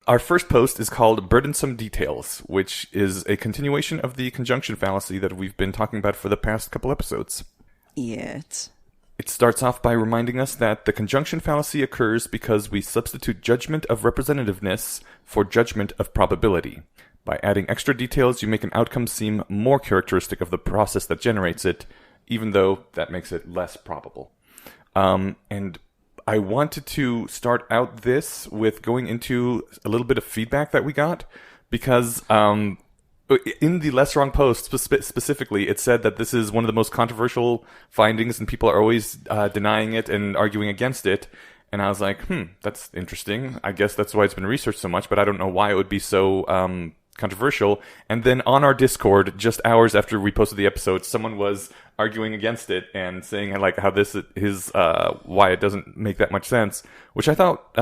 Our first post is called Burdensome Details, which is a continuation of the conjunction fallacy that we've been talking about for the past couple episodes. Yeah, It starts off by reminding us that the conjunction fallacy occurs because we substitute judgment of representativeness for judgment of probability. By adding extra details, you make an outcome seem more characteristic of the process that generates it, even though that makes it less probable. And I wanted to start out this with going into a little bit of feedback that we got, because in the LessWrong post specifically, it said that this is one of the most controversial findings, and people are always denying it and arguing against it. And I was like, that's interesting. I guess that's why it's been researched so much, but I don't know why it would be so controversial. And then on our Discord, just hours after we posted the episode, someone was arguing against it and saying like how this is why it doesn't make that much sense, which I thought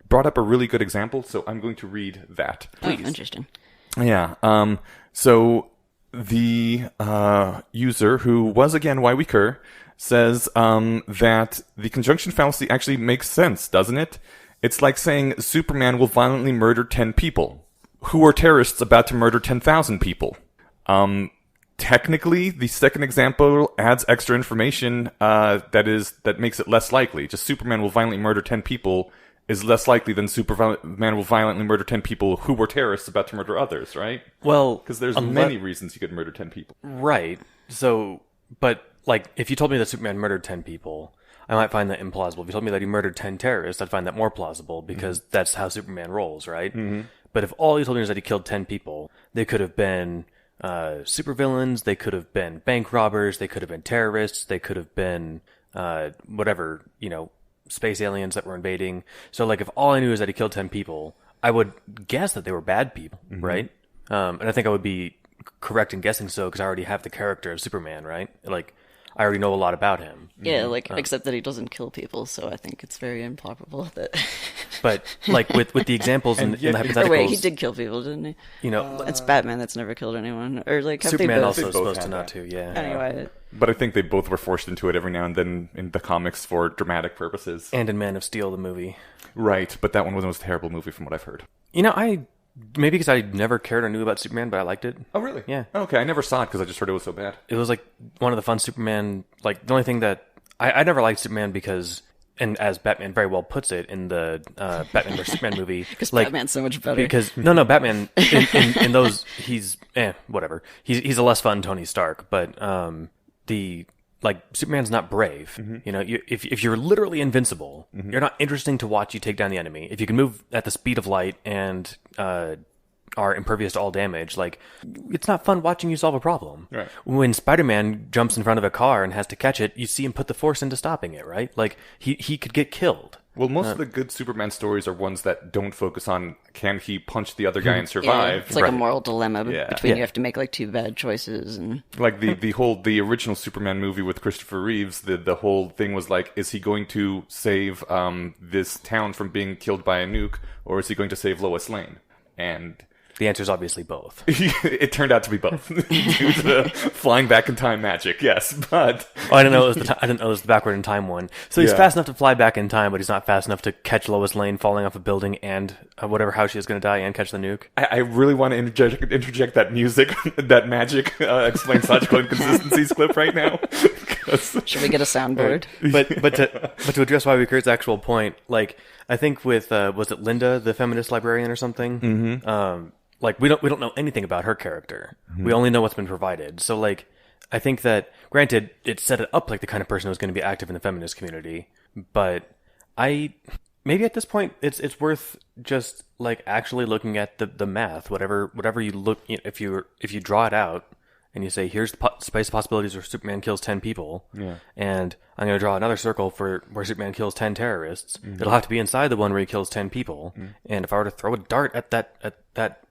brought up a really good example. So I'm going to read that. Please. Oh, interesting. Yeah. So the user, who was again Why We Cur, says that the conjunction fallacy actually makes sense, doesn't it? It's like saying Superman will violently murder 10 people. Who are terrorists about to murder 10,000 people? Technically, the second example adds extra information that makes it less likely. Just Superman will violently murder 10 people is less likely than Superman will violently murder 10 people who were terrorists about to murder others, right? Well, because there's many reasons you could murder 10 people. Right. So, but like, if you told me that Superman murdered 10 people, I might find that implausible. If you told me that he murdered 10 terrorists, I'd find that more plausible, because that's how Superman rolls, right? Mm-hmm. But if all you told me was that he killed 10 people, they could have been supervillains, they could have been bank robbers, they could have been terrorists, they could have been whatever, space aliens that were invading. So, like, if all I knew is that he killed 10 people, I would guess that they were bad people, right? And I think I would be correct in guessing so, because I already have the character of Superman, right? Like, I already know a lot about him. Yeah, except that he doesn't kill people, so I think it's very improbable that... But, like, with the examples and the hypotheticals... Or wait, he did kill people, didn't he? It's Batman that's never killed anyone. Or, like, have Superman they both? also They is both supposed to had not that. to, yeah. Anyway. But I think they both were forced into it every now and then in the comics for dramatic purposes. And in Man of Steel, the movie. Right, but that one was the most terrible movie from what I've heard. Maybe because I never cared or knew about Superman, but I liked it. Oh, really? Yeah. Okay, I never saw it because I just heard it was so bad. It was, like, one of the fun Superman... Like, the only thing that... I never liked Superman because... And as Batman very well puts it in the Batman vs. Superman movie... Because Batman's so much better. Because... No, Batman... In those... He's... whatever. He's a less fun Tony Stark, but... Like, Superman's not brave. Mm-hmm. If you're literally invincible, you're not interesting to watch you take down the enemy. If you can move at the speed of light and are impervious to all damage, like, it's not fun watching you solve a problem. Right. When Spider-Man jumps in front of a car and has to catch it, you see him put the force into stopping it, right? Like, he could get killed. Well, most of the good Superman stories are ones that don't focus on can he punch the other guy and survive. Yeah, it's like a moral dilemma between Yeah. you have to make like two bad choices and Like the original Superman movie with Christopher Reeves, the whole thing was like, is he going to save this town from being killed by a nuke, or is he going to save Lois Lane? And The answer is obviously both. it turned out to be both due to flying back in time magic. Yes, but I didn't know it was the backward in time one. So he's fast enough to fly back in time, but he's not fast enough to catch Lois Lane falling off a building and whatever how she is going to die and catch the nuke. I really want to interject that music, that magic explains logical inconsistencies clip right now. Should we get a soundboard? But to address Why We Curt's actual point, like I think with was it Linda, the feminist librarian or something? Mm-hmm. Like we don't know anything about her character. Mm-hmm. We only know what's been provided. So like I think that granted it set it up like the kind of person who's going to be active in the feminist community, but maybe at this point it's worth just like actually looking at the math, whatever you look, if you draw it out and you say here's the space of possibilities where Superman kills 10 people, and I'm going to draw another circle for where Superman kills 10 terrorists. Mm-hmm. It'll have to be inside the one where he kills 10 people. Mm-hmm. And if I were to throw a dart at that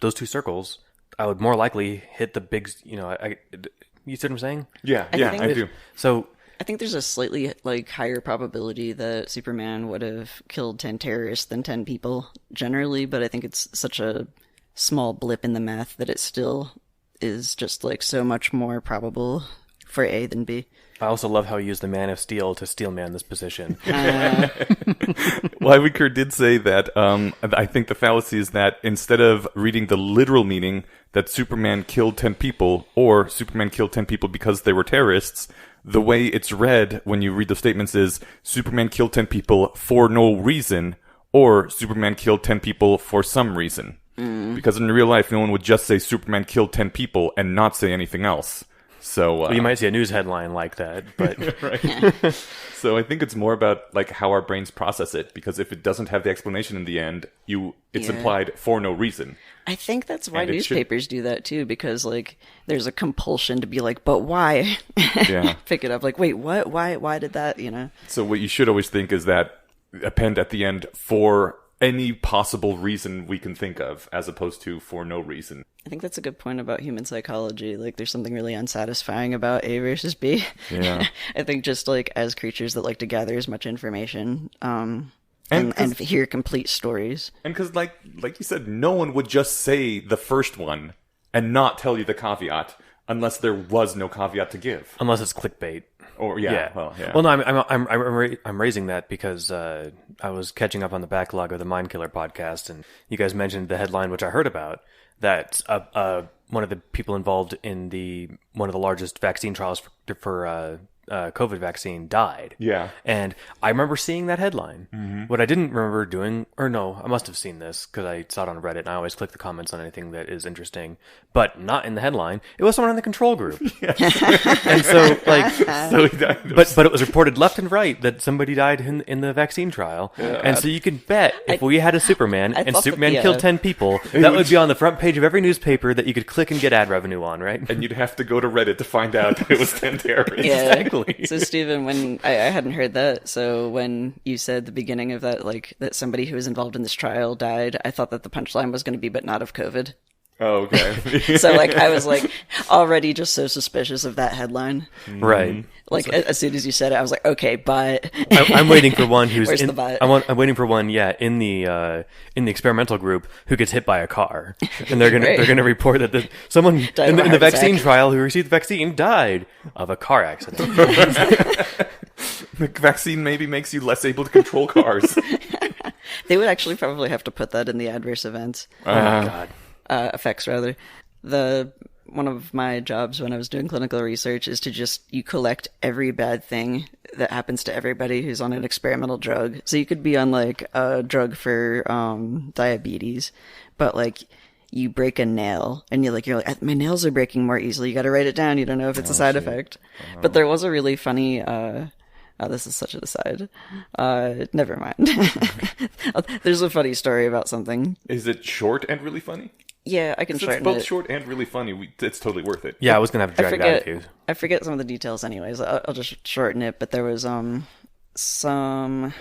those two circles, I would more likely hit the big, you see what I'm saying? Yeah, I do. So I think there's a slightly like higher probability that Superman would have killed 10 terrorists than 10 people generally, but I think it's such a small blip in the math that it still is just like so much more probable for A than B. I also love how he used the Man of Steel to steel man this position. Well, Wicker did say that I think the fallacy is that instead of reading the literal meaning that Superman killed 10 people or Superman killed 10 people because they were terrorists, the way it's read when you read the statements is Superman killed 10 people for no reason or Superman killed 10 people for some reason. Because in real life, no one would just say Superman killed 10 people and not say anything else. So Well, you might see a news headline like that, but right. So I think it's more about like how our brains process it, because if it doesn't have the explanation in the end, it's implied for no reason. I think that's why And it newspapers do that too, because like there's a compulsion to be like, but why? Yeah. Pick it up like, wait, what? Why did that? You know. So what you should always think is that append at the end for any possible reason we can think of, as opposed to for no reason. I think that's a good point about human psychology. Like, there's something really unsatisfying about A versus B. Yeah. I think just like as creatures that like to gather as much information, and hear complete stories. And because, like you said, no one would just say the first one and not tell you the caveat unless there was no caveat to give. unless it's clickbait. Or Yeah. Well, no, I'm raising that because I was catching up on the backlog of the Mind Killer podcast, and you guys mentioned the headline, which I heard about, that one of the people involved in one of the largest vaccine trials for COVID vaccine died. Yeah. And I remember seeing that headline. Mm-hmm. What I didn't remember doing, or no, I must have seen this because I saw it on Reddit, and I always click the comments on anything that is interesting, but not in the headline. It was someone in the control group. And so, like, So he died. but it was reported left and right that somebody died in the vaccine trial. Yeah. And so you can bet if we had a Superman and Superman killed 10 people, that would be on the front page of every newspaper that you could click and get ad revenue on, right? And you'd have to go to Reddit to find out it was 10 terrorists. Yeah. Exactly. So Stephen, when I hadn't heard that, so when you said the beginning of that, like that somebody who was involved in this trial died, I thought that the punchline was going to be, but not of COVID. Oh, okay. So like I was like already just so suspicious of that headline. Right. Like as soon as you said it, I was like, okay, but I'm waiting for one who's Where's in, the but? I'm waiting for one, in the experimental group who gets hit by a car, and they're gonna report that someone Died in of a the heart vaccine attack. trial who received the vaccine died of a car accident. The vaccine maybe makes you less able to control cars. they would actually probably have to put that in the adverse events. Oh my God. Effects rather. One of my jobs when I was doing clinical research is to you collect every bad thing that happens to everybody who's on an experimental drug. So you could be on like a drug for diabetes, but like you break a nail and you're like, my nails are breaking more easily. You got to write it down. You don't know if it's a side effect. But there was a really funny, this is such an aside. Never mind. There's a funny story about something. Is it short and really funny? Yeah, I can It's shorten both it. short and really funny. It's totally worth it. Yeah, I was gonna have to drag it out of you. I forget some of the details anyways. I'll just shorten it, but there was some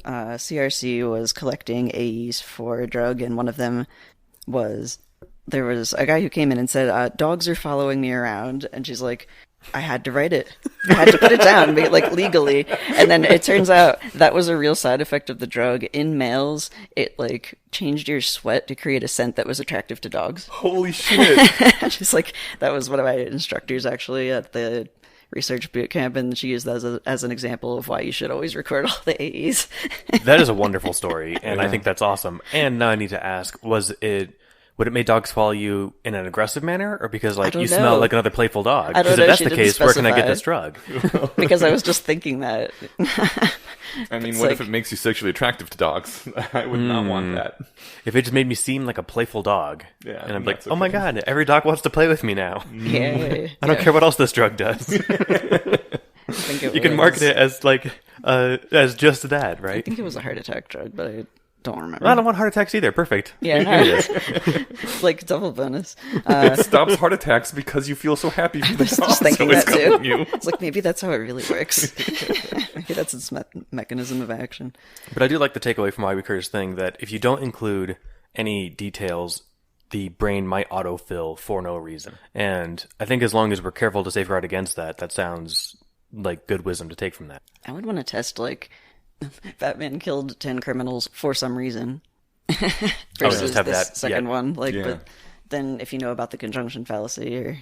CRC was collecting AEs for a drug, and one of them was there was a guy who came in and said, dogs are following me around, and she's like, I had to write it. I had to put it down, like legally. And then it turns out that was a real side effect of the drug. In males, it like changed your sweat to create a scent that was attractive to dogs. Holy shit. She's like, that was one of my instructors actually at the research boot camp, and she used that as an example of why you should always record all the AEs. That is a wonderful story, and I think that's awesome. And now I need to ask, would it make dogs follow you in an aggressive manner, or because like you smell like another playful dog? I don't Because know. if that's She the didn't case, where can I get specify. this drug? Because I was just thinking that. I mean, It's what like- if it makes you sexually attractive to dogs? I would not want that. If it just made me seem like a playful dog, Yeah, and I'm like, that's oh my okay. God, every dog wants to play with me now. Yeah. I don't care what else this drug does. You can market it as like as just that, I right? think it was a heart attack drug, but I don't remember. I don't want heart attacks either. Perfect. Yeah, Here it is. like double bonus. It stops heart attacks because you feel so happy for the was dog. just thinking so it's that too. killing you. It's like maybe that's how it really works. Maybe that's its mechanism of action. But I do like the takeaway from Iwyker's thing that if you don't include any details, the brain might autofill for no reason. And I think as long as we're careful to safeguard against that, that sounds like good wisdom to take from that. I would want to test like Batman killed 10 criminals for some reason versus just have this that, second yeah. one. Like, Yeah. but then if you know about the conjunction fallacy or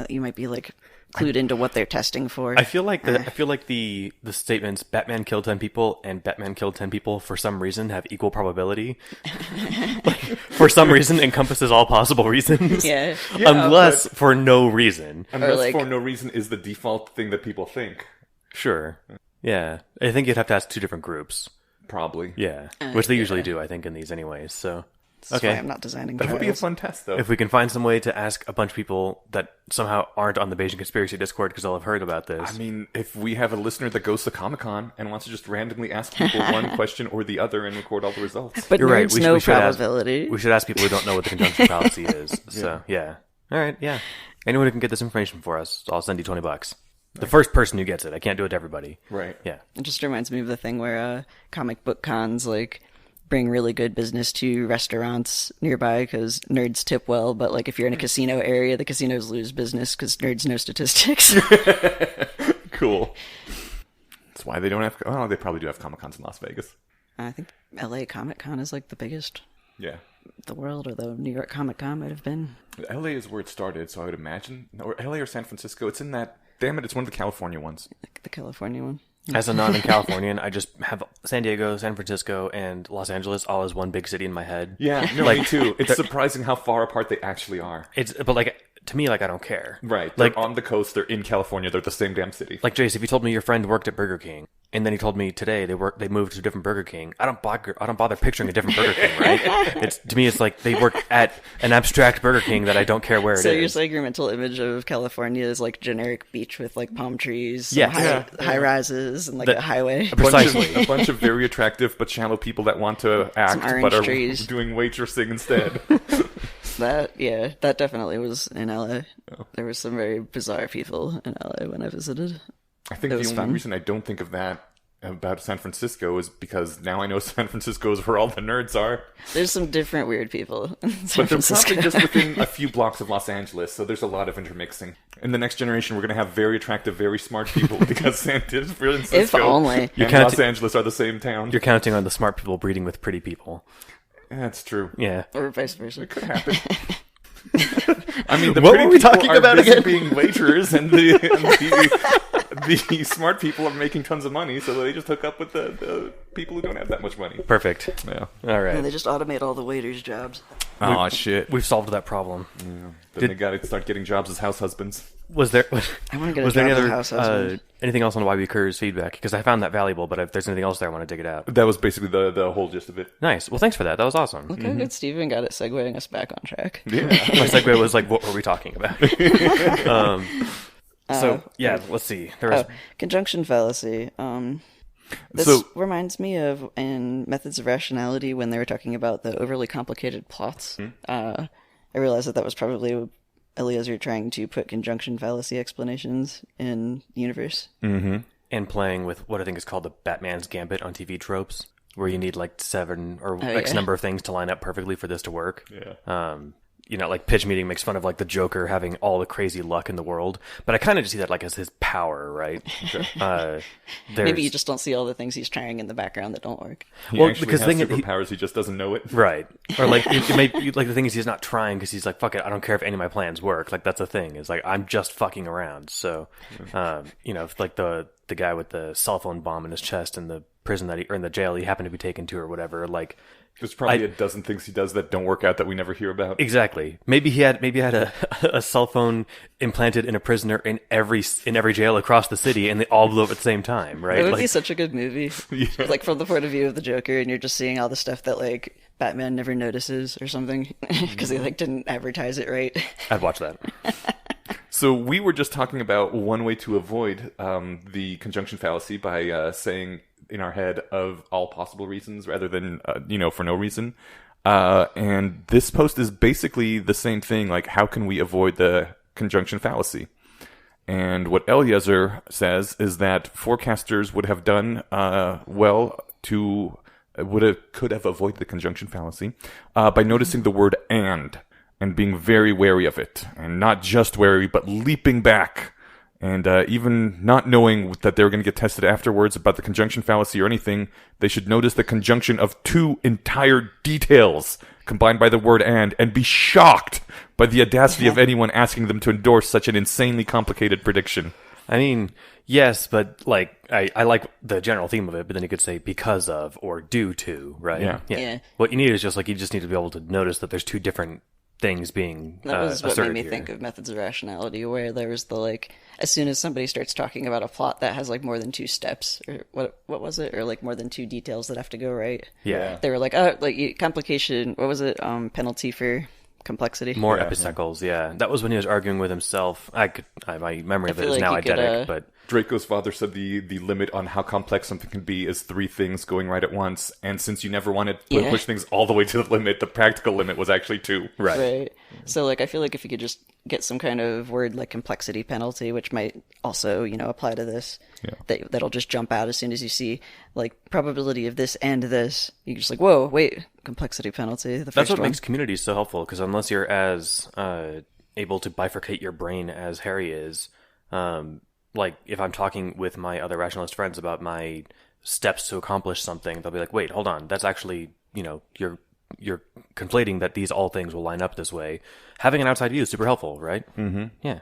you might be like clued into what they're testing for. I feel like the statements Batman killed 10 people and Batman killed 10 people for some reason have equal probability. Like, for some reason encompasses all possible reasons. Yeah. Unless for no reason. Unless like- for no reason is the default thing that people think. Sure. Yeah. I think you'd have to ask two different groups. Probably. Yeah. Which they usually do, I think, in these anyways. So That's why I'm not designing That would be a trials. fun test, though. if we can find some way to ask a bunch of people that somehow aren't on the Beijing Conspiracy Discord because they'll have heard about this. I mean, if we have a listener that goes to Comic-Con and wants to just randomly ask people one question or the other and record all the results. But You're right. nerds, no should ask- probability. we should ask people who don't know what the conjunction fallacy is. So, yeah. All right, yeah. Anyone who can get this information for us, I'll send you $20. The first person who gets it. I can't do it to everybody. Right. Yeah. It just reminds me of the thing where comic book cons like bring really good business to restaurants nearby because nerds tip well, but like if you're in a casino area, the casinos lose business because nerds know statistics. Cool. That's why they don't have... Oh, they probably do have Comic-Cons in Las Vegas. I think LA Comic Con is like the biggest Yeah. in the world, or the New York Comic Con might have been. LA is where it started, so I would imagine... Or LA or San Francisco. It's in that... Damn it, it's one of the California ones. Like the California one. As a non-Californian, I just have San Diego, San Francisco, and Los Angeles all as one big city in my head. Yeah, no, me too. It's surprising how far apart they actually are. But like, to me, like, I don't care. Right. They're Like, on the coast, they're in California, they're the same damn city. like Jace, if you told me your friend worked at Burger King, and then he told me today they moved to a different Burger King, I don't bother picturing a different Burger King, right? To me, it's like they work at an abstract Burger King that I don't care where it So is. you're saying your mental image of California is like generic beach with like palm trees, some Yes. high rises, and like a highway. Precisely. A bunch of very attractive but shallow people that want to act orange but are trees. doing waitressing instead. That definitely was in LA. There were some very bizarre people in LA when I visited. I think That the was only fun. reason I don't think of that about San Francisco is because now I know San Francisco is where all the nerds are. There's some different weird people in San But they're Francisco. probably just within a few blocks of Los Angeles, so there's a lot of intermixing. In the next generation, we're going to have very attractive, very smart people because San Francisco If only. and kinda Los Angeles are the same town. You're counting on the smart people breeding with pretty people. That's true. Yeah. Or vice versa. Could happen. I mean, the What pretty were we people talking are about busy again? being waiters, and the smart people are making tons of money, so they just hook up with the people who don't have that much money. Perfect. Yeah. All And right. they just automate all the waiters' jobs. Oh shit! We've solved that problem. Then they got to start getting jobs as house husbands. Was there I want to get was a there job any as a other house husband. anything else on Why We Curse feedback? Because I found that valuable, but if there's anything else there, I want to dig it out. That was basically the whole gist of it. Nice. Well, thanks for that. That was awesome. Look how good Steven got at segueing us back on track. Yeah. My segue was like, what were we talking about? Let's see. There was Conjunction fallacy. This So- reminds me of in Methods of Rationality when they were talking about the overly complicated plots. I realized that was probably Eliezer trying to put conjunction fallacy explanations in the universe. and playing with what I think is called the Batman's Gambit on TV tropes, where you need like 7 or X yeah. number of things to line up perfectly for this to work. Yeah. Like Pitch Meeting makes fun of like the Joker having all the crazy luck in the world, but I kind of just see that like as his power, right? Maybe you just don't see all the things he's trying in the background that don't work. He Well, actually because has the thing- superpowers, he just doesn't know it. right, or like it may like the thing is he's not trying because he's like fuck it, I don't care if any of my plans work. Like that's the thing is like I'm just fucking around. So, if, like the guy with the cell phone bomb in his chest in the prison or in the jail he happened to be taken to or whatever, like. There's probably a dozen things he does that don't work out that we never hear about. Exactly. Maybe he had a cell phone implanted in a prisoner in every jail across the city, and they all blew up at the same time, right? It would Like, be such a good movie. Like from the point of view of the Joker, and you're just seeing all the stuff that like Batman never notices or something because he like didn't advertise it right. I'd watch that. So we were just talking about one way to avoid the conjunction fallacy by saying in our head of all possible reasons rather than, for no reason. And this post is basically the same thing, like how can we avoid the conjunction fallacy? And what Eliezer says is that forecasters would have done could have avoided the conjunction fallacy by noticing the word and being very wary of it, and not just wary, but leaping back And even not knowing that they were going to get tested afterwards about the conjunction fallacy or anything, they should notice the conjunction of two entire details combined by the word and be shocked by the audacity of anyone asking them to endorse such an insanely complicated prediction. I mean, yes, but like I like the general theme of it, but then you could say because of or due to, right? Yeah. What you need is just like you just need to be able to notice that there's two different things being That was what made me here. think of methods of rationality, where there was the like, as soon as somebody starts talking about a plot that has like more than two steps, or what was it, or like more than two details that have to go right. Yeah. They were like, oh, like complication. What was it? Penalty for complexity. More epicycles, yeah. That was when he was arguing with himself. My memory of it is like now you could, eidetic, but Draco's father said the limit on how complex something can be is 3 things going right at once, and since you never wanted to push things all the way to the limit, the practical limit was actually 2. Right. So like I feel like if you could just get some kind of word like complexity penalty, which might also, apply to this, that'll just jump out as soon as you see like probability of this and this. You're just like, whoa, wait, complexity penalty. That's what makes communities so helpful, because unless you're as able to bifurcate your brain as Harry is, like if I'm talking with my other rationalist friends about my steps to accomplish something, they'll be like, wait, hold on, that's actually, you're conflating that these all things will line up this way. Having an outside view is super helpful, right? Mm-hmm. Yeah.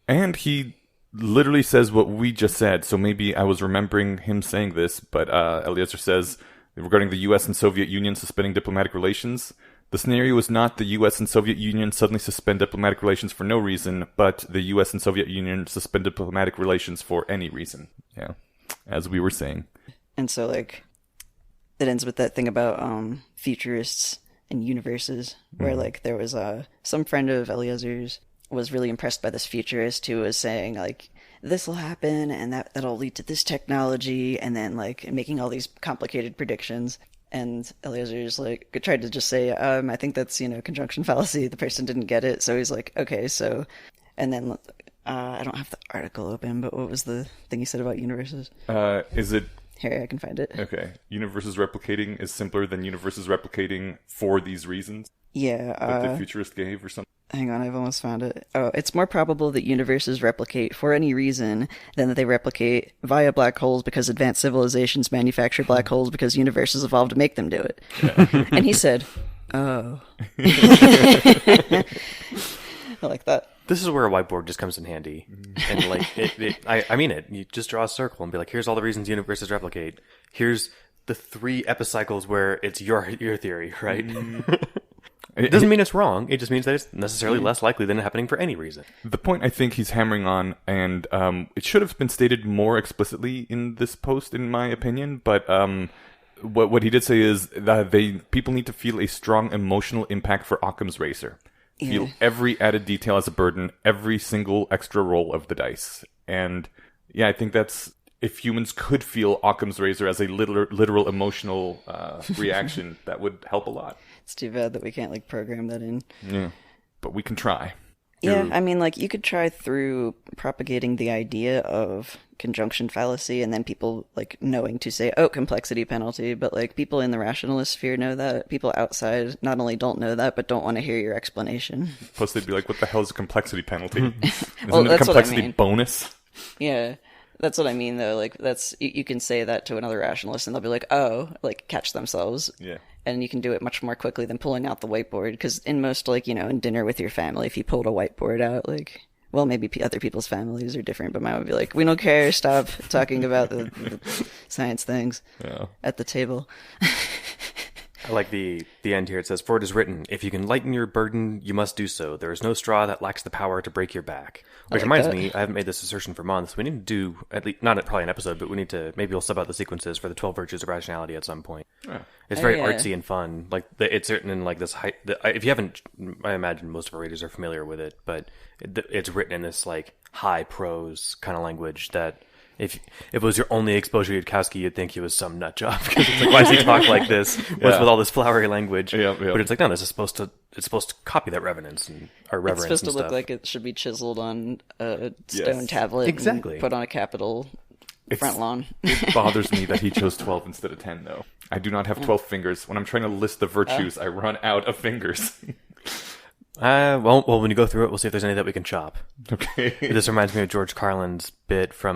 And he literally says what we just said, so maybe I was remembering him saying this, but Eliezer says, regarding the U.S. and Soviet Union suspending diplomatic relations, the scenario is not the U.S. and Soviet Union suddenly suspend diplomatic relations for no reason, but the U.S. and Soviet Union suspend diplomatic relations for any reason. Yeah, as we were saying. And so, like, it ends with that thing about futurists and universes, where, like, there was some friend of Eliezer's was really impressed by this futurist who was saying, like, this will happen, and that'll lead to this technology, and then, like, making all these complicated predictions. And Eliezer's like tried to just say, I think that's, conjunction fallacy. The person didn't get it. So he's like, okay, so, and then I don't have the article open, but what was the thing he said about universes? Is it... Here, I can find it. Okay. Universes replicating is simpler than universes replicating for these reasons? Yeah. That the futurist gave or something? Hang on, I've almost found it. Oh, it's more probable that universes replicate for any reason than that they replicate via black holes because advanced civilizations manufacture black holes because universes evolved to make them do it. Yeah. And he said, oh. I like that. This is where a whiteboard just comes in handy. And like, I mean it. You just draw a circle and be like, here's all the reasons universes replicate. Here's the 3 epicycles where it's your theory, right? It doesn't mean it's wrong. It just means that it's necessarily less likely than it happening for any reason. The point I think he's hammering on, and it should have been stated more explicitly in this post, in my opinion, but what he did say is that people need to feel a strong emotional impact for Occam's razor. Feel every added detail as a burden, every single extra roll of the dice. And yeah, I think that's... If humans could feel Occam's razor as a literal emotional reaction, that would help a lot. It's too bad that we can't, like, program that in. Yeah, but we can try. Yeah, I mean, like, you could try through propagating the idea of conjunction fallacy and then people, like, knowing to say, oh, complexity penalty, but, like, people in the rationalist sphere know that. People outside not only don't know that, but don't want to hear your explanation. Plus, they'd be like, what the hell is a complexity penalty? Isn't Well, it a that's what I complexity mean. bonus? Yeah. That's what I mean, though. Like, you can say that to another rationalist, and they'll be like, "Oh," like catch themselves. Yeah. And you can do it much more quickly than pulling out the whiteboard. Because in most, like, in dinner with your family, if you pulled a whiteboard out, like, well, maybe other people's families are different, but mine would be like, "We don't care. Stop talking about the science things at the table." I like the end here. It says, "For it is written, if you can lighten your burden, you must do so. There is no straw that lacks the power to break your back." Which reminds me, I haven't made this assertion for months. We need to do, at least, not probably an episode, but we need to, maybe we'll sub out the sequences for the 12 Virtues of Rationality at some point. It's very artsy and fun. Like, it's written in like this, if you haven't, I imagine most of our readers are familiar with it, but it's written in this like high prose kind of language that if it was your only exposure to Yudkowsky, you'd think he was some nut job. Because it's like, why does he talk like this with all this flowery language? But it's like, no, this is supposed to copy that reverence and reverence. It's supposed to stuff. look like it should be chiseled on a stone tablet, exactly, and put on a capital front lawn. It bothers me that he chose 12 instead of 10, though. I do not have 12 fingers. When I'm trying to list the virtues, I run out of fingers. Well, when you go through it, we'll see if there's any that we can chop. Okay. This reminds me of George Carlin's bit from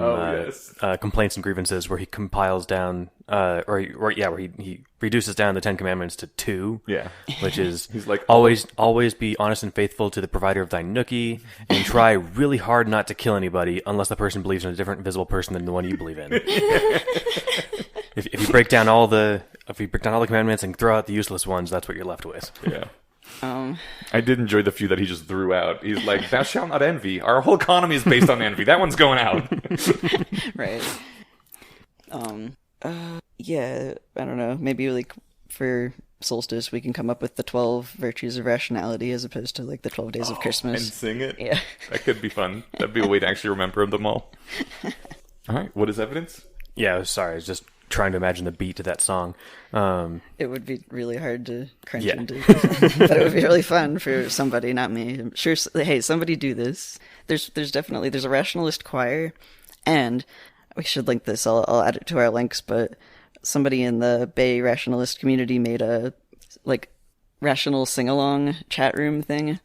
Complaints and Grievances, where he compiles down, where he reduces down the 10 Commandments to 2. Yeah. Which is He's like, always be honest and faithful to the provider of thy nookie, and try really hard not to kill anybody unless the person believes in a different invisible person than the one you believe in. If you break down all the commandments and throw out the useless ones, that's what you're left with. Yeah. I did enjoy the few that he just threw out. He's like, "Thou shalt not envy." Our whole economy is based on envy. That one's going out. Right. Yeah, I don't know. Maybe like for solstice, we can come up with the 12 virtues of rationality as opposed to like the 12 days of Christmas. And sing it? Yeah. That could be fun. That'd be a way to actually remember them all. All right, what is evidence? Yeah, sorry, I was just trying to imagine the beat to that song. It would be really hard to crunch Yeah. into, but it would be really fun for somebody, not me. I'm sure. Hey, somebody do this. There's a rationalist choir, and we should link this. I'll add it to our links. But somebody in the Bay rationalist community made a like rational sing along chat room thing.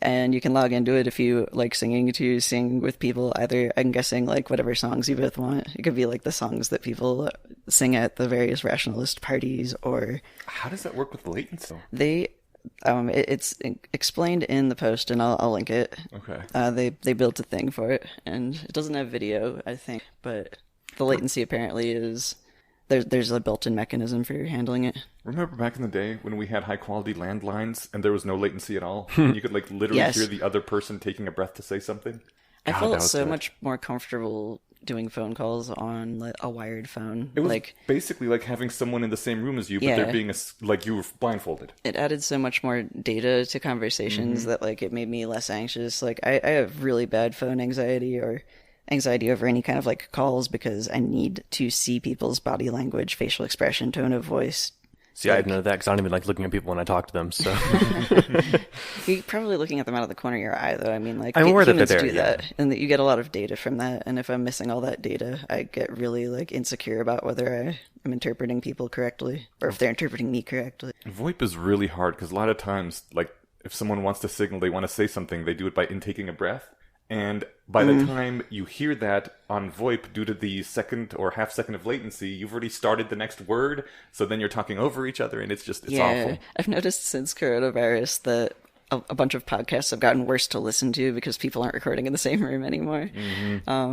And you can log into it if you like singing to sing with people. Either, I'm guessing, like whatever songs you both want. It could be like the songs that people sing at the various rationalist parties, or How does that work with latency? it's explained in the post, and I'll link it. Okay. They built a thing for it, and it doesn't have video, I think, but the latency apparently is there's a built-in mechanism for handling it. Remember back in the day when we had high-quality landlines and there was no latency at all? And you could like literally Yes. hear the other person taking a breath to say something? I God, felt that was so good. much more comfortable doing phone calls on like a wired phone. It was like basically like having someone in the same room as you, but Yeah. there being like you were blindfolded. it added so much more data to conversations that like it made me less anxious. Like I have really bad phone anxiety or anxiety over any kind of like calls because I need to see people's body language, facial expression, tone of voice. See, I didn't know that because I don't even like looking at people when I talk to them. So You're probably looking at them out of the corner of your eye, though. I mean, like I'm aware that humans they're there, do yeah. that, and that you get a lot of data from that. And if I'm missing all that data, I get really like insecure about whether I am interpreting people correctly or if they're interpreting me correctly. VoIP is really hard because a lot of times, like if someone wants to signal they want to say something, they do it by intaking a breath. And by the time you hear that on VoIP, due to the second or half second of latency, you've already started the next word. So then you're talking over each other, and it's awful. I've noticed since coronavirus that a bunch of podcasts have gotten worse to listen to because people aren't recording in the same room anymore.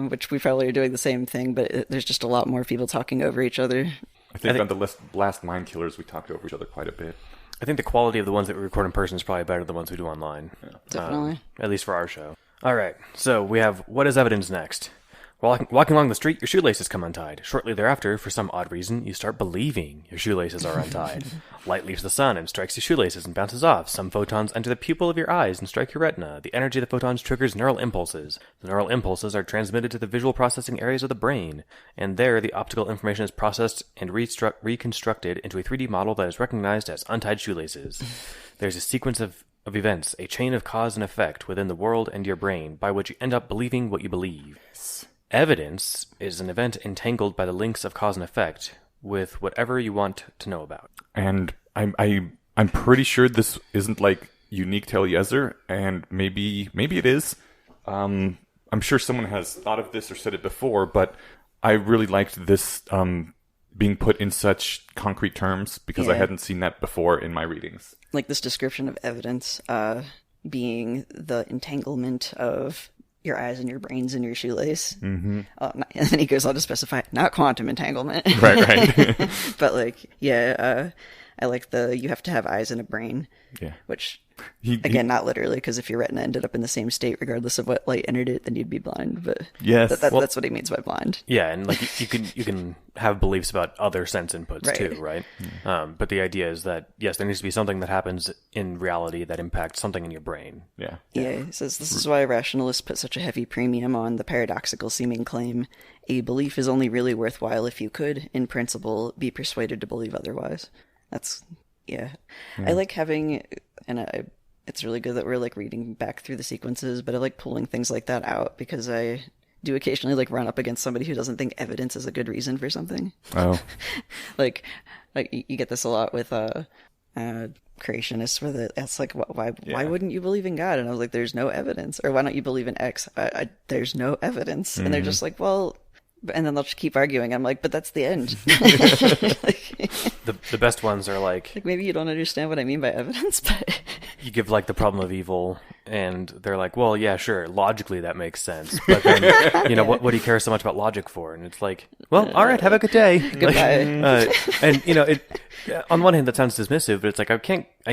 Which we probably are doing the same thing, but there's just a lot more people talking over each other. I think on the last Mind Killers, we talked over each other quite a bit. I think the quality of the ones that we record in person is probably better than the ones we do online. Definitely. At least for our show. All right, so we have what is evidence next. While walking along the street, your shoelaces come untied. Shortly thereafter, for some odd reason, you start believing your shoelaces are untied. Light leaves the sun and strikes your shoelaces and bounces off. Some photons enter the pupil of your eyes and strike your retina. The energy of the photons triggers neural impulses. The neural impulses are transmitted to the visual processing areas of the brain, and there the optical information is processed and reconstructed into a 3D model that is recognized as untied shoelaces. There's a sequence of events, a chain of cause and effect within the world and your brain, by which you end up believing what you believe. Evidence is an event entangled by the links of cause and effect with whatever you want to know about. And I'm pretty sure this isn't like unique to Eliezer, and maybe it is. I'm sure someone has thought of this or said it before, but I really liked this being put in such concrete terms because I Yeah. hadn't seen that before in my readings. Like this description of evidence being the entanglement of your eyes and your brains in your shoelace. Mm-hmm. And then he goes on to specify, not quantum entanglement. Right. But like, yeah, I like you have to have eyes and a brain. Yeah. Which, He- again, not literally, because if your retina ended up in the same state, regardless of what light entered it, then you'd be blind. But Yes. that's what he means by blind. Yeah, and like you can have beliefs about other sense inputs Right. too, right? But the idea is that yes, there needs to be something that happens in reality that impacts something in your brain. Yeah. Yeah, he says this is why rationalists put such a heavy premium on the paradoxical seeming claim, a belief is only really worthwhile if you could, in principle, be persuaded to believe otherwise. That's, yeah. I like having, and it's really good that we're like reading back through the sequences, but I like pulling things like that out because I do occasionally like run up against somebody who doesn't think evidence is a good reason for something. Oh. like you get this a lot with creationists where that's like, why wouldn't you believe in God? And I was like, there's no evidence. Or why don't you believe in X? There's no evidence. And they're just like, well, and then they'll just keep arguing. I'm like, but that's the end. The best ones are like maybe you don't understand what I mean by evidence, but you give like the problem of evil, and they're like, well, yeah, sure, logically that makes sense, but then what do you care so much about logic for? And it's like, well, all right, have a good day. Goodbye. And it on one hand that sounds dismissive, but it's like I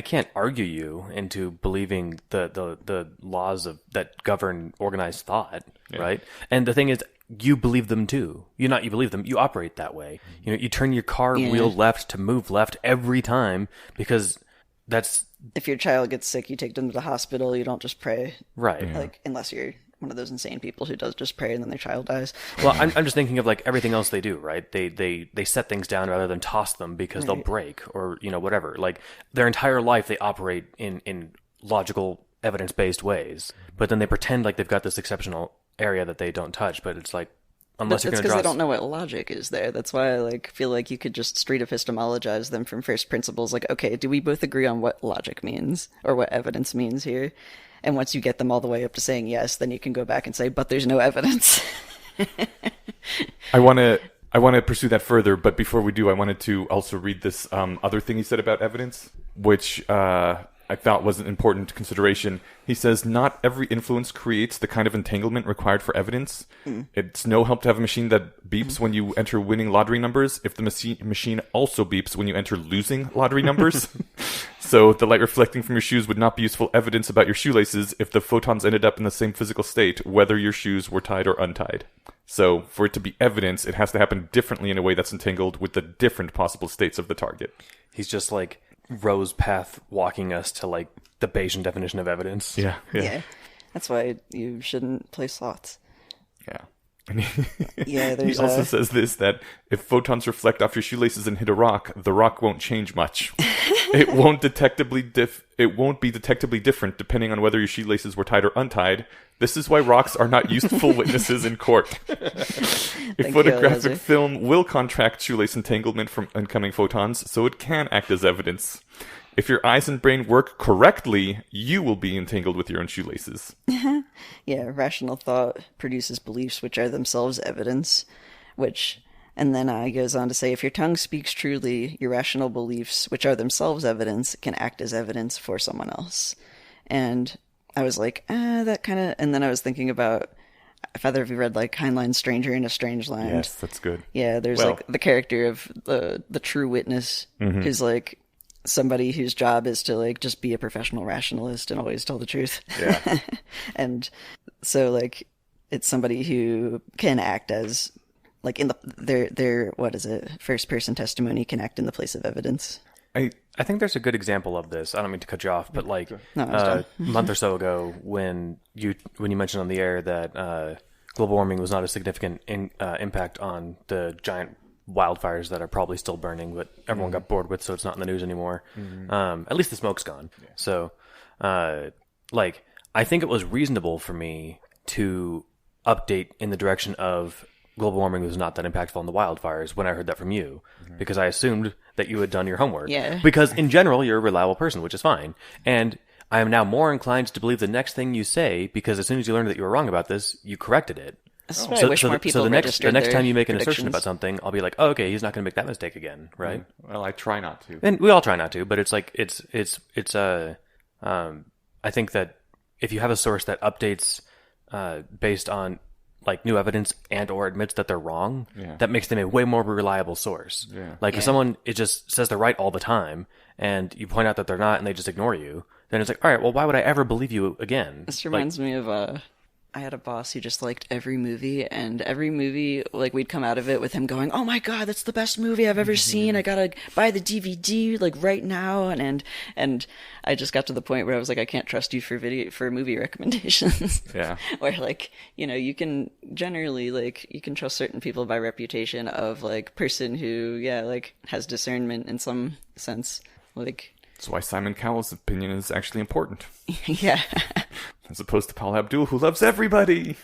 can't argue you into believing the laws that govern organized thought, right? And the thing is, you believe them too. You believe them. You operate that way. You turn your car wheel left to move left every time because that's. If your child gets sick, you take them to the hospital. You don't just pray, right? Like unless you're one of those insane people who does just pray and then their child dies. Well, I'm just thinking of like everything else they do, right? They set things down rather than toss them because they'll break or whatever. Like their entire life they operate in logical, evidence-based ways, but then they pretend like they've got this exceptional area that they don't touch, but it's like unless you're going to draw. That's because they don't know what logic is there. That's why I feel like you could just straight epistemologize them from first principles. Like, okay, do we both agree on what logic means or what evidence means here? And once you get them all the way up to saying yes, then you can go back and say, but there's no evidence. I want to pursue that further, but before we do, I wanted to also read this other thing he said about evidence, which I thought was an important consideration. He says, not every influence creates the kind of entanglement required for evidence. It's no help to have a machine that beeps when you enter winning lottery numbers if the machine also beeps when you enter losing lottery numbers. So the light reflecting from your shoes would not be useful evidence about your shoelaces if the photons ended up in the same physical state, whether your shoes were tied or untied. So for it to be evidence, it has to happen differently in a way that's entangled with the different possible states of the target. He's just like Rose Path walking us to like the Bayesian definition of evidence. Yeah. That's why you shouldn't play slots. Yeah. There's he also says this, that if photons reflect off your shoelaces and hit a rock, the rock won't change much. It won't be detectably different depending on whether your shoelaces were tied or untied. This is why rocks are not useful witnesses in court. A photographic film will contract shoelace entanglement from incoming photons, so it can act as evidence. If your eyes and brain work correctly, you will be entangled with your own shoelaces. Yeah, rational thought produces beliefs which are themselves evidence, and then he goes on to say, if your tongue speaks truly, your rational beliefs, which are themselves evidence, can act as evidence for someone else. And I was like, that kind of, and then I was thinking about, if either of you read like Heinlein's Stranger in a Strange Land. Yes, that's good. Yeah, there's like the character of the true witness, who's like somebody whose job is to like just be a professional rationalist and always tell the truth. Yeah. And so like it's somebody who can act as like in their what is it, first person testimony can act in the place of evidence. I think there's a good example of this. I don't mean to cut you off, but like a month or so ago when you mentioned on the air that global warming was not a significant impact on the giant wildfires that are probably still burning, but everyone got bored with, so it's not in the news anymore. At least the smoke's gone. Yeah. So, I think it was reasonable for me to update in the direction of global warming was not that impactful on the wildfires when I heard that from you, because I assumed that you had done your homework. Yeah. Because in general, you're a reliable person, which is fine. And I am now more inclined to believe the next thing you say, because as soon as you learned that you were wrong about this, you corrected it. I wish more people the next time you make an predictions. assertion about something, I'll be like, oh, okay, he's not going to make that mistake again, right? Well, I try not to. And we all try not to, but it's like, I think that if you have a source that updates based on like new evidence and or admits that they're wrong, that makes them a way more reliable source. Yeah. Like if someone, it just says they're right all the time and you point out that they're not and they just ignore you, then it's like, all right, well, why would I ever believe you again? This reminds me of, I had a boss who just liked every movie, and every movie, like, we'd come out of it with him going, oh my god, that's the best movie I've ever seen, I gotta buy the DVD, like, right now, and I just got to the point where I was like, I can't trust you for movie recommendations. Yeah. Where, like, you can generally, like, you can trust certain people by reputation of, like, person who, like, has discernment in some sense, like... That's why Simon Cowell's opinion is actually important. Yeah. As opposed to Paul Abdul, who loves everybody.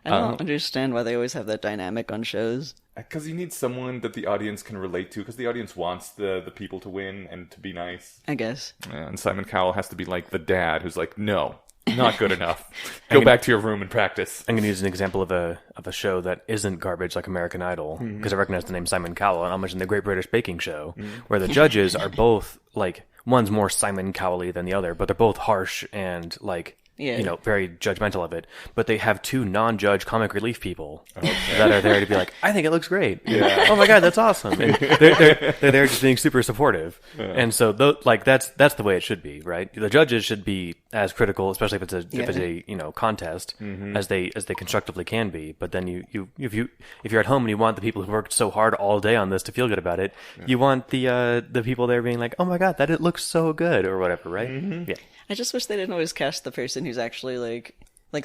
I don't understand why they always have that dynamic on shows. Because you need someone that the audience can relate to, because the audience wants the people to win and to be nice. I guess. And Simon Cowell has to be like the dad who's like, no, not good enough. Go back to your room and practice. I'm going to use an example of a show that isn't garbage like American Idol, because I recognize the name Simon Cowell, and I'll mention the Great British Baking Show, where the judges are both, like, one's more Simon Cowell-y than the other, but they're both harsh and, like, very judgmental of it. But they have two non-judge comic relief people that are there to be like, I think it looks great. Yeah. Oh my God, that's awesome. And they're there just being super supportive. Yeah. And so, that's the way it should be, right? The judges should be as critical, especially if it's a contest, as they constructively can be. But then if you're at home and you want the people who worked so hard all day on this to feel good about it, you want the people there being like, oh my God, it looks so good, or whatever, right? Yeah. I just wish they didn't always cast the person who's actually like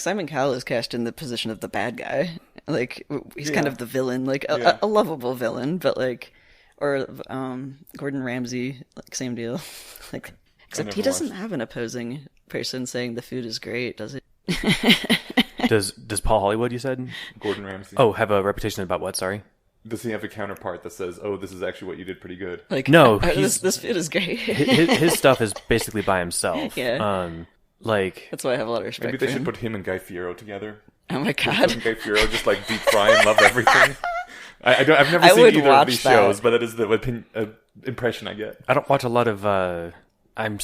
Simon Cowell is cast in the position of the bad guy. Like, he's kind of the villain, like a lovable villain, but or Gordon Ramsay, like, same deal. Like, except he doesn't have an opposing person saying the food is great, does it? Does Paul Hollywood, you said? Gordon Ramsay. Oh, have a reputation about what, sorry? Does he have a counterpart that says, "Oh, this is actually what you did pretty good"? Like, no, this food is great. his stuff is basically by himself. Yeah. That's why I have a lot of respect. Maybe they should put him and Guy Fieri together. Oh my God! And Guy Fieri just like deep fry and love everything. I've never seen either of these shows, but that is the impression I get. I don't watch a lot of. I'm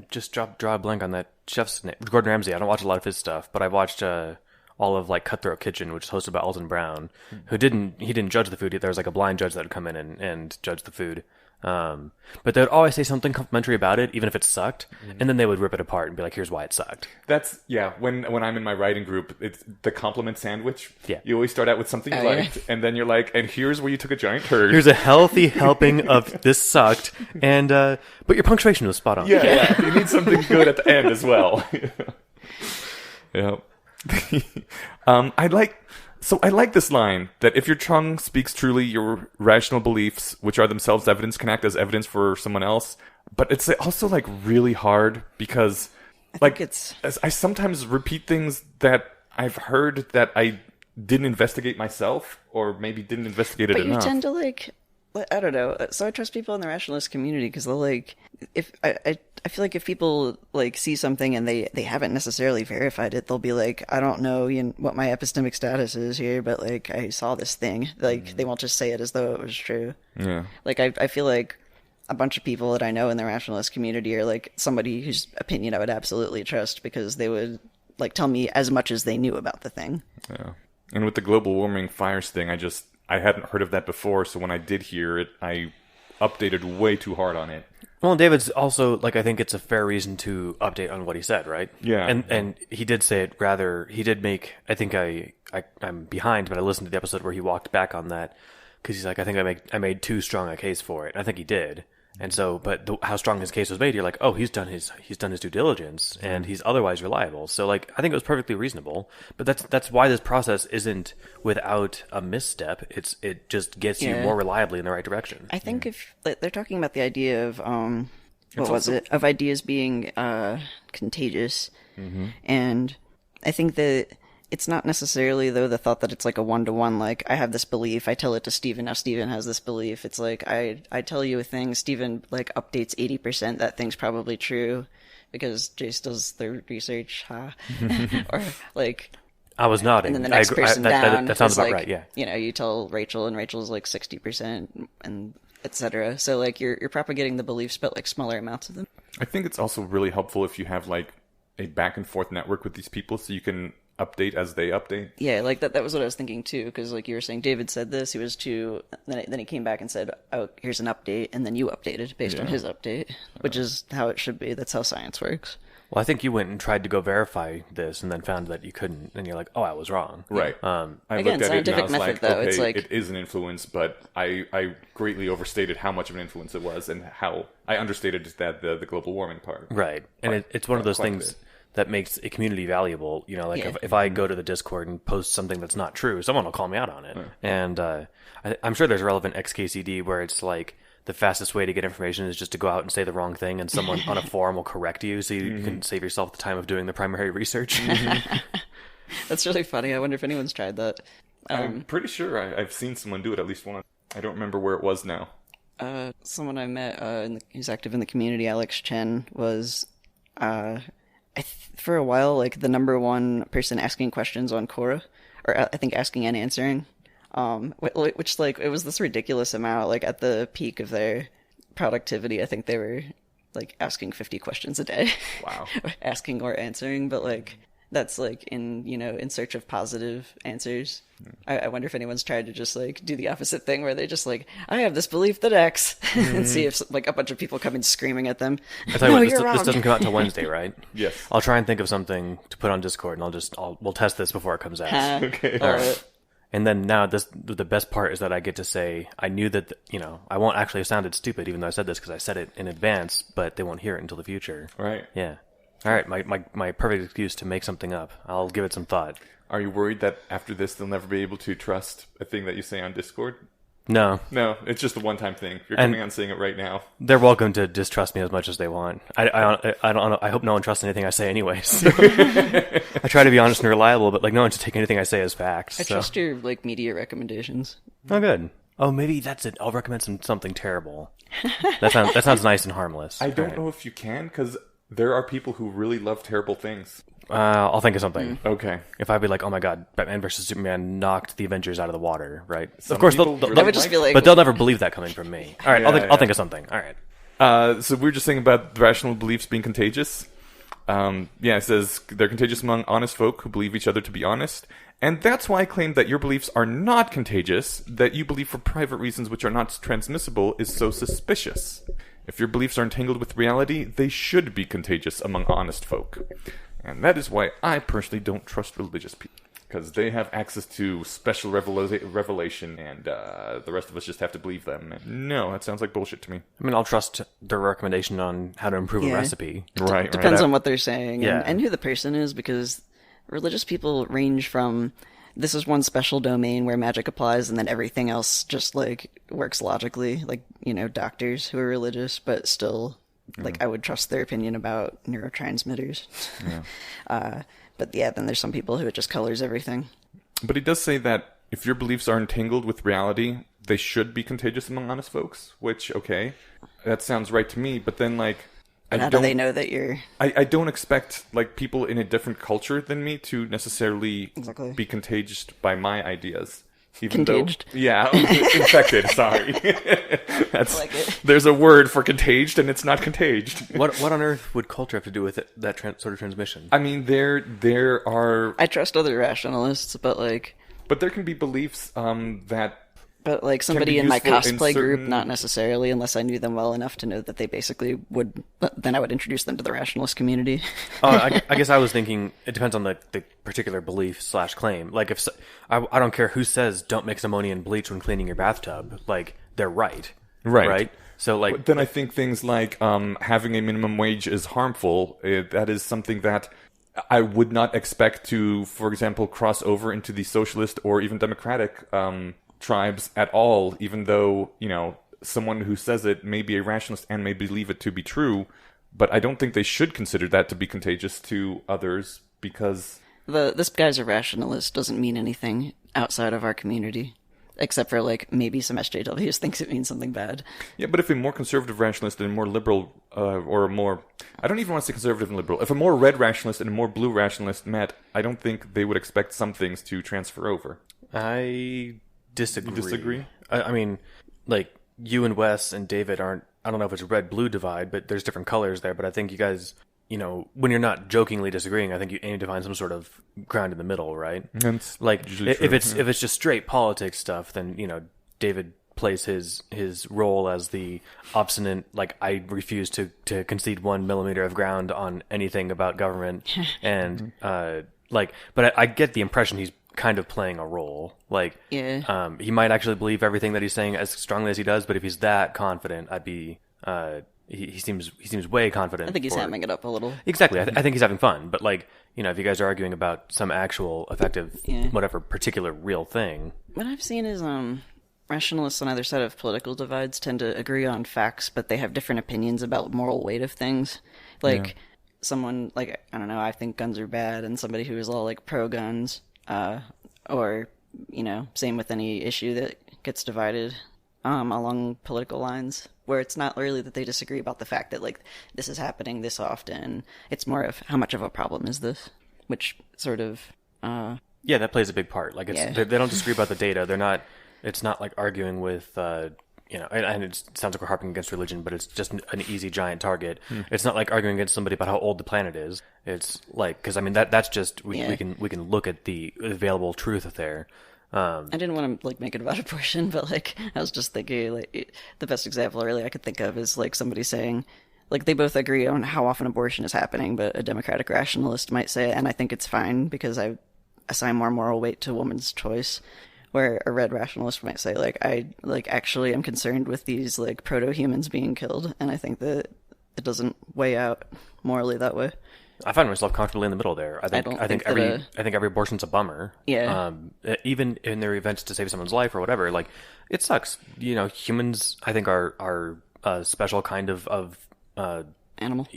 just draw a blank on that chef's name, Gordon Ramsay. I don't watch a lot of his stuff, but I watched all of like Cutthroat Kitchen, which is hosted by Alton Brown, who didn't judge the food. There was like a blind judge that would come in and judge the food. But they would always say something complimentary about it, even if it sucked, and then they would rip it apart and be like, "Here's why it sucked." That's when I'm in my writing group, it's the compliment sandwich. Yeah, you always start out with something you liked, and then you're like, "And here's where you took a giant turd." Here's a healthy helping of this sucked, and but your punctuation was spot on. Yeah. You need something good at the end as well. Yeah. I like this line that if your tongue speaks truly, your rational beliefs, which are themselves evidence, can act as evidence for someone else. But it's also like really hard because I sometimes repeat things that I've heard that I didn't investigate myself, or maybe didn't investigate it enough. But you tend to I don't know. So I trust people in the rationalist community because they'll if I feel like if people see something and they haven't necessarily verified it, they'll be like, I don't know what my epistemic status is here, but I saw this thing. They won't just say it as though it was true. Yeah. I feel like a bunch of people that I know in the rationalist community are somebody whose opinion I would absolutely trust because they would tell me as much as they knew about the thing. Yeah. And with the global warming fires thing, I hadn't heard of that before, so when I did hear it, I updated way too hard on it. Well, David's also, I think it's a fair reason to update on what he said, right? Yeah. And he did say it rather, he did make, I think I'm behind, but I listened to the episode where he walked back on that, because he's like, I think I made too strong a case for it. I think he did. And so, but how strong his case was made, you're like, oh, he's done his due diligence, and he's otherwise reliable. So, I think it was perfectly reasonable. But that's why this process isn't without a misstep. It just gets you more reliably in the right direction. I think if they're talking about the idea of of ideas being contagious, and I think that it's not necessarily, though, the thought that it's a one-to-one, I have this belief, I tell it to Steven, now Steven has this belief. It's I tell you a thing, Steven, updates 80%, that thing's probably true, because Jace does the research, or, I was nodding. And then the next person down that sounds is about right, yeah. You tell Rachel, and Rachel's 60%, and etc. So, you're propagating the beliefs, but, smaller amounts of them. I think it's also really helpful if you have, a back-and-forth network with these people, so you can update as they update. Yeah, that was what I was thinking too, because you were saying David said this, he was too, then he came back and said, oh, here's an update, and then you updated based on his update, which is how it should be. That's how science works. Well, I think you went and tried to go verify this and then found that you couldn't, and you're like, oh, I was wrong. Right. I looked at it and I was method, though, okay, it's it is an influence, but I greatly overstated how much of an influence it was, and how I understated that the global warming part. Right. And it's one of those things that makes a community valuable. If I go to the Discord and post something that's not true, someone will call me out on it. And I'm sure there's a relevant XKCD where it's the fastest way to get information is just to go out and say the wrong thing, and someone on a forum will correct you, so you can save yourself the time of doing the primary research. That's really funny. I wonder if anyone's tried that. I'm pretty sure I've seen someone do it at least once. I don't remember where it was now. Someone I met who's active in the community, Alex Chen, was for a while like the number one person asking questions on Quora, or I think asking and answering. Which like it was this ridiculous amount. Like at the peak of their productivity, I think they were like asking 50 questions a day. Wow. Asking or answering, but like that's like in search of positive answers. I wonder if anyone's tried to just like do the opposite thing where they just like, I have this belief that X, and see if like a bunch of people come in screaming at them. I tell you what, this doesn't come out till Wednesday, right? Yes. I'll try and think of something to put on Discord, and we'll test this before it comes out. Okay. All right. And then now the best part is that I get to say, I knew that, I won't actually have sounded stupid even though I said this because I said it in advance, but they won't hear it until the future. Right. Yeah. All right, my perfect excuse to make something up. I'll give it some thought. Are you worried that after this they'll never be able to trust a thing that you say on Discord? No. No, it's just a one-time thing. You're coming on saying it right now. They're welcome to distrust me as much as they want. I don't. I hope no one trusts anything I say anyway. So. I try to be honest and reliable, but like no one should take anything I say as fact. I trust your like media recommendations. Oh, good. Oh, maybe that's it. I'll recommend something terrible. That sounds nice and harmless. I don't know if you can, because there are people who really love terrible things. I'll think of something. Okay. If I'd be like, oh my god, Batman versus Superman knocked the Avengers out of the water, right? Of course, people they'll, really I would just be like, but they'll never believe that coming from me. All right, I'll think of something. All right. So we were just saying about rational beliefs being contagious. It says they're contagious among honest folk who believe each other to be honest. And that's why I claim that your beliefs are not contagious, that you believe for private reasons which are not transmissible is so suspicious. If your beliefs are entangled with reality, they should be contagious among honest folk. And that is why I personally don't trust religious people. Because they have access to special revelation, and the rest of us just have to believe them. And no, that sounds like bullshit to me. I mean, I'll trust their recommendation on how to improve a recipe. Right. Depends on what they're saying Yeah. and who the person is, because religious people range from this is one special domain where magic applies and then everything else just like works logically, like doctors who are religious but still like I would trust their opinion about neurotransmitters. But yeah, then there's some people who it just colors everything. But he does say that if your beliefs are entangled with reality, they should be contagious among honest folks, which, okay, that sounds right to me, but then, like, How do they know that you're... I don't expect, like, people in a different culture than me to necessarily be contagious by my ideas. Even Contaged. Infected, sorry. That's, like it. There's a word for contaged, and it's not contaged. What on earth would culture have to do with it, that sort of transmission? I mean, there are... I trust other rationalists, but like... But there can be beliefs that... But like somebody in my cosplay group, not necessarily, unless I knew them well enough to know that they basically would. Then I would introduce them to the rationalist community. I guess I was thinking it depends on the particular belief / claim. Like if I don't care who says don't mix ammonia and bleach when cleaning your bathtub. Like they're right. Right. So like but then I think things like having a minimum wage is harmful. That is something that I would not expect to, for example, cross over into the socialist or even democratic tribes at all, even though, someone who says it may be a rationalist and may believe it to be true, but I don't think they should consider that to be contagious to others, because... This guy's a rationalist doesn't mean anything outside of our community, except for, like, maybe some SJWs thinks it means something bad. Yeah, but if a more conservative rationalist and a more liberal, or a more... I don't even want to say conservative and liberal. If a more red rationalist and a more blue rationalist met, I don't think they would expect some things to transfer over. I disagree. You disagree? I mean, like, you and Wes and David aren't... I don't know if it's a red-blue divide, but there's different colors there. But I think you guys, when you're not jokingly disagreeing, I think you aim to find some sort of ground in the middle, right? That's like, if true, it's just straight politics stuff, then, David plays his role as the obstinate, like, I refuse to concede 1 millimeter of ground on anything about government. And, but I get the impression he's kind of playing a role. Like, he might actually believe everything that he's saying as strongly as he does, but if he's that confident, I'd be he seems way confident. I think he's hamming it up a little. Exactly. I think he's having fun, but like, if you guys are arguing about some actual effective whatever particular real thing. What I've seen is rationalists on either side of political divides tend to agree on facts, but they have different opinions about moral weight of things. Like someone like, I don't know, I think guns are bad, and somebody who is all like pro guns or same with any issue that gets divided along political lines, where it's not really that they disagree about the fact that, like, this is happening this often. It's more of how much of a problem is this, which sort of... Yeah, that plays a big part. Like, they don't disagree about the data. It's not like arguing with, and it sounds like we're harping against religion, but it's just an easy giant target. It's not like arguing against somebody about how old the planet is. It's like, because I mean, that's just, we can look at the available truth there. I didn't want to, like, make it about abortion, but, like, I was just thinking, like, the best example really I could think of is, like, somebody saying, like, they both agree on how often abortion is happening, but a democratic rationalist might say, and I think it's fine because I assign more moral weight to a woman's choice, where a red rationalist might say, like, I, like, actually am concerned with these, like, proto-humans being killed, and I think that it doesn't weigh out morally that way. I find myself comfortably in the middle there. I think every abortion's a bummer. Yeah. Even in their events to save someone's life or whatever, like, it sucks. Humans, I think, are a special kind of Animal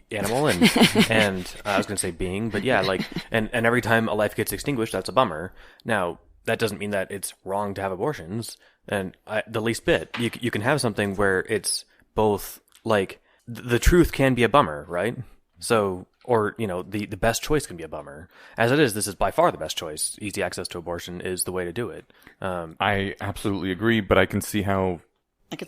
and I was going to say being, but yeah, like, and every time a life gets extinguished, that's a bummer. Now, that doesn't mean that it's wrong to have abortions, and the least bit. You can have something where it's both, like, the truth can be a bummer, right? So, or, the best choice can be a bummer. As it is, this is by far the best choice. Easy access to abortion is the way to do it. I absolutely agree, but I can see how...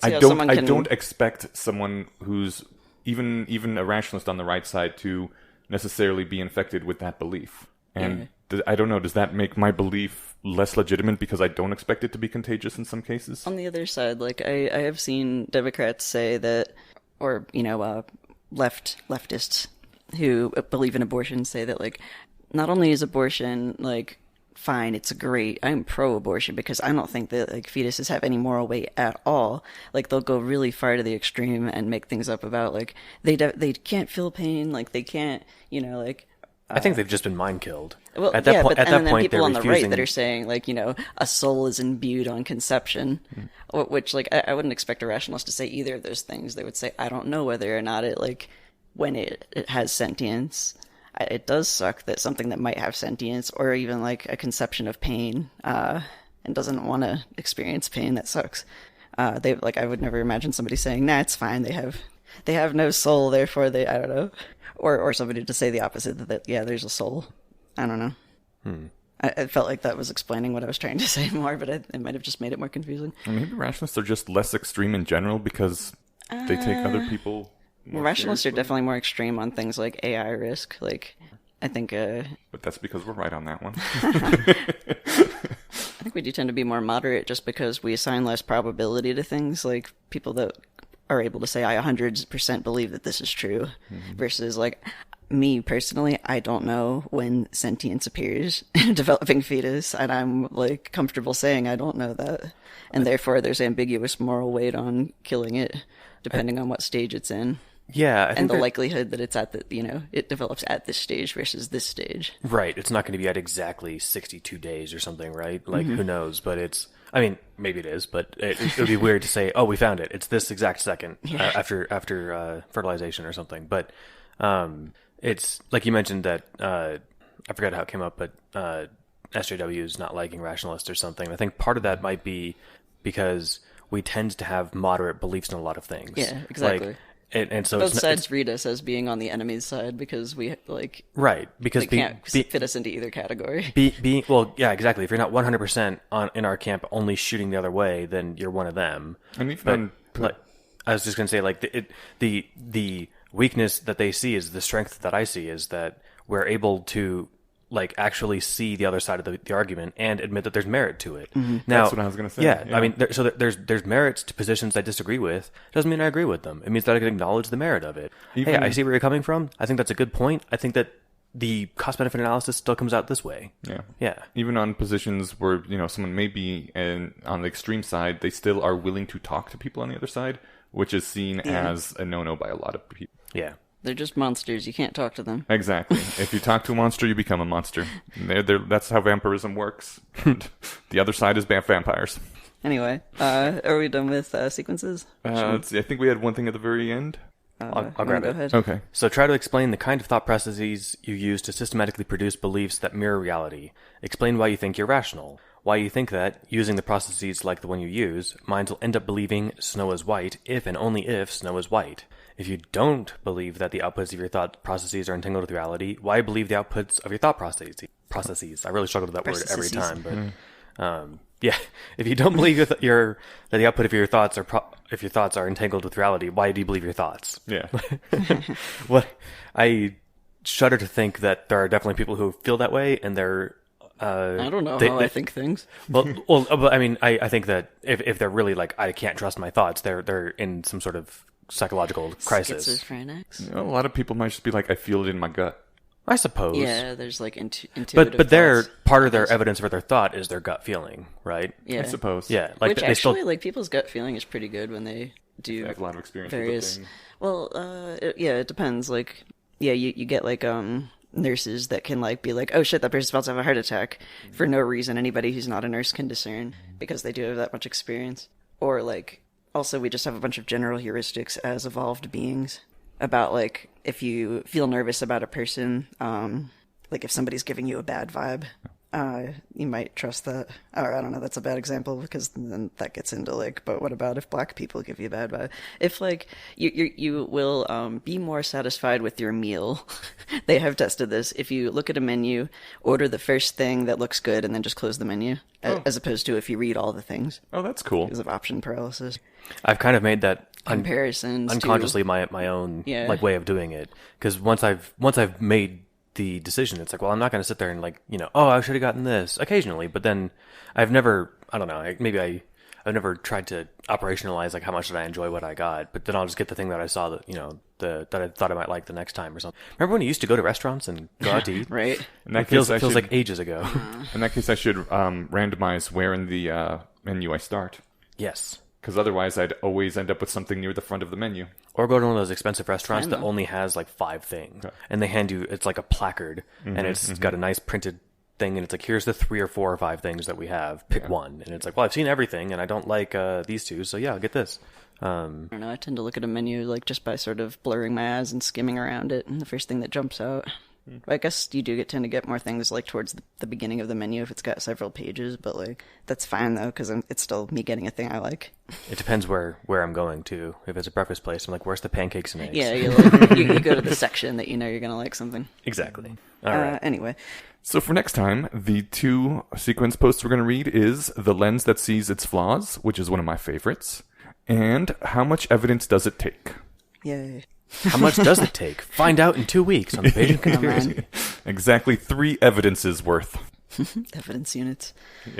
I don't expect someone who's even a rationalist on the right side to necessarily be infected with that belief. And I don't know, does that make my belief less legitimate because I don't expect it to be contagious in some cases? On the other side, like, I have seen Democrats say that, or, leftists who believe in abortion say that, like, not only is abortion, like, fine, it's great, I'm pro-abortion because I don't think that, like, fetuses have any moral weight at all. Like, they'll go really far to the extreme and make things up about, like, they can't feel pain, like, they can't, like... I think they've just been mind killed. Well, at that point, then they're people on the refusing... right that are saying, like, a soul is imbued on conception, which, like, I wouldn't expect a rationalist to say either of those things. They would say, I don't know whether or not it, like, when it has sentience. It does suck that something that might have sentience, or even, like, a conception of pain, and doesn't want to experience pain, that sucks. I would never imagine somebody saying, nah, it's fine, they have no soul, therefore I don't know. Or somebody to say the opposite, that yeah, there's a soul. I don't know. I felt like that was explaining what I was trying to say more, but it might have just made it more confusing. Maybe rationalists are just less extreme in general because they take other people more rationalists seriously. are definitely more extreme on things like AI risk. Like, I think... But that's because we're right on that one. I think we do tend to be more moderate just because we assign less probability to things. Like, people that are able to say, I 100% believe that this is true, versus, like, me personally, I don't know when sentience appears in a developing fetus, and I'm, like, comfortable saying I don't know that. And therefore, there's ambiguous moral weight on killing it, depending on what stage it's in. Yeah, I think and the likelihood that it's at it develops at this stage versus this stage. Right. It's not going to be at exactly 62 days or something, right? Like, who knows? But it's, I mean, maybe it is, but it would be weird to say, oh, we found it. It's this exact second after fertilization or something. But it's, like you mentioned that, I forgot how it came up, but SJW is not liking rationalists or something. I think part of that might be because we tend to have moderate beliefs in a lot of things. Yeah, exactly. Like, and so both sides read us as being on the enemy's side because we because they can't fit us into either category. Well, yeah, exactly. If you're not 100% in our camp only shooting the other way, then you're one of them. And even I was just gonna say, like, the weakness that they see is the strength that I see is that we're able to, like, actually see the other side of the argument and admit that there's merit to it. Now, that's what I was going to say. Yeah, I mean, there's merits to positions I disagree with. Doesn't mean I agree with them. It means that I can acknowledge the merit of it. Hey, I see where you're coming from. I think that's a good point. I think that the cost-benefit analysis still comes out this way. Yeah. Even on positions where, someone may be on the extreme side, they still are willing to talk to people on the other side, which is seen as a no-no by a lot of people. Yeah. They're just monsters. You can't talk to them. Exactly. If you talk to a monster, you become a monster. That's how vampirism works. The other side is vampires. Anyway, are we done with sequences? Let's see. I think we had one thing at the very end. I'll grab it. Ahead. Okay. So try to explain the kind of thought processes you use to systematically produce beliefs that mirror reality. Explain why you think you're rational. Why you think that, using the processes like the one you use, minds will end up believing snow is white if and only if snow is white. If you don't believe that the outputs of your thought processes are entangled with reality, why believe the outputs of your thought processes? I really struggle with that word every time, but yeah, if you don't believe that the output of your thoughts if your thoughts are entangled with reality, why do you believe your thoughts? Yeah. What I shudder to think that there are definitely people who feel that way, and they're I don't know how I think things. well, but I mean, I think that if they're really like, I can't trust my thoughts, they're in some sort of psychological crisis. Schizophrenics. A lot of people might just be like, I feel it in my gut. I suppose. Yeah, there's like intuitive but their thoughts. part of their evidence for their thought is their gut feeling, right? Yeah. I suppose. Yeah, like Which they actually, still like, people's gut feeling is pretty good when they do I have a lot of experience various. with the thing. Well, it depends. Like, yeah, you get like nurses that can like be like, oh shit, that person's about to have a heart attack for no reason. Anybody who's not a nurse can discern because they do have that much experience. Or like, also we just have a bunch of general heuristics as evolved beings about like if you feel nervous about a person, like if somebody's giving you a bad vibe, you might trust that. Or I don't know, that's a bad example because then that gets into like, but what about if black people give you a bad vibe? If like you will be more satisfied with your meal. They have tested this. If you look at a menu, order the first thing that looks good and then just close the menu, as opposed to if you read all the things. Oh, that's cool. Because of option paralysis. I've kind of made that Comparisons unconsciously my own like way of doing it, because once I've made the decision, it's like, well, I'm not going to sit there and like, oh, I should have gotten this occasionally, but then I've never, I don't know, I've never tried to operationalize like how much did I enjoy what I got, but then I'll just get the thing that I saw that that I thought I might like the next time or something. Remember when you used to go to restaurants and go out to eat? Right. In that It feels case, like ages ago. In that case, I should randomize where in the menu I start. Yes. Because otherwise, I'd always end up with something near the front of the menu. Or go to one of those expensive restaurants that only has like 5 things. Okay. And they hand you, it's like a placard, and it's got a nice printed thing, and it's like, here's the 3 or 4 or 5 things that we have. Pick one. And it's like, well, I've seen everything, and I don't like these 2, so yeah, I'll get this. I don't know, I tend to look at a menu like just by sort of blurring my eyes and skimming around it, and the first thing that jumps out. I guess you do tend to get more things like towards the beginning of the menu if it's got several pages, but like that's fine though because it's still me getting a thing I like. It depends where I'm going to. If it's a breakfast place, I'm like, where's the pancakes and eggs? Yeah, you go to the section that you know you're gonna like something. Exactly. All right. Anyway. So for next time, the 2 sequence posts we're going to read is The Lens That Sees Its Flaws, which is one of my favorites, and How Much Evidence Does It Take? Yay. How much does it take? Find out in 2 weeks on the Page of Conspiracy. Exactly 3 evidences worth. Evidence units. Yeah.